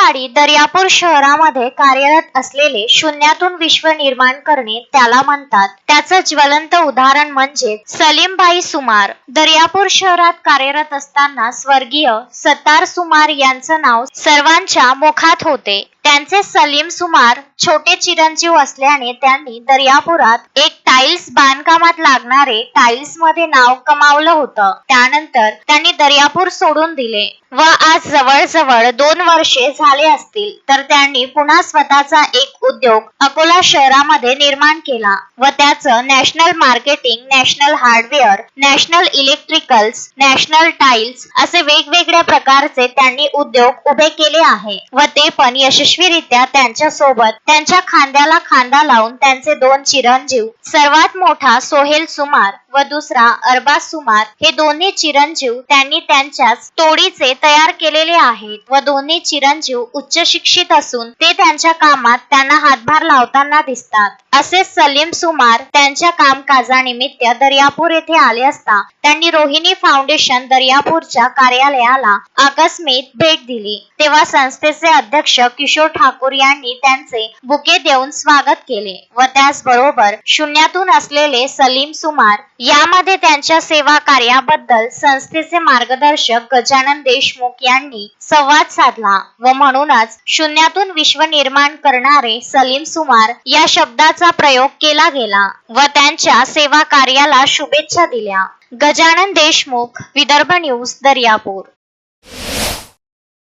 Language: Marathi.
खेडेवाडी दर्यापूर शहरामध्ये कार्यरत असलेले शून्यातून विश्व निर्माण करणे त्याला म्हणतात. त्याचं ज्वलंत उदाहरण म्हणजे सलीमभाई सुमार. दर्यापूर शहरात कार्यरत असताना स्वर्गीय सत्तार सुमार यांचं नाव सर्वांच्या मुखात होते. त्यांचे सलीम सुमार छोटे चिरंजीव असल्याने त्यांनी दर्यापुरात एक टाइल्स बांधकामात लागणारे टाइल्स मध्ये नाव कमावलं होतं. त्यानंतर त्यांनी दर्यापूर सोडून दिले व आज जवळजवळ 2 वर्षे झाले असतील तर त्यांनी पुन्हा स्वतःचा एक उद्योग अकोला शहरामध्ये निर्माण केला व त्याचं national marketing, national hardware, national electricals, national tiles असे वेगवेगळ्या प्रकारचे त्यांनी उद्योग उभे केले आहे व ते पण यशस्वीरित्या. त्यांच्या सोबत त्यांच्या खांद्याला खांदा लावून त्यांचे 2 चिरंजीव, सर्वात मोठा सोहेल सुमार व दुसरा अरबाज सुमार, हे दोन्ही चिरंजीव त्यांनी त्यांच्याच तोडीचे तयार केलेले आहेत व दोन्ही चिरंजीव उच्च शिक्षित असून ते त्यांच्या कामात त्यांना हातभार लावताना दिसतात. असे सलीम सुमार त्यांच्या कामकाजानिमित्त दर्यापूर येथे आले असता त्यांनी रोहिणी फाउंडेशन दर्यापूरच्या कार्यालयाला आकस्मिक भेट दिली. तेव्हा संस्थेचे अध्यक्ष किशोर ठाकूर यांनी त्यांचे बुके देऊन स्वागत केले व त्याचबरोबर शून्यातून असलेले सलीम सुमार यामध्ये त्यांच्या सेवा कार्याबद्दल संस्थेचे मार्गदर्शक गजानन देशमुख यांनी संवाद साधला व म्हणूनच शून्यातून विश्व निर्माण करणारे सलीम सुमार या शब्दाचा प्रयोग केला गेला व त्यांच्या सेवा कार्याला शुभेच्छा दिल्या. गजानन देशमुख, विदर्भ न्यूज, दर्यापूर.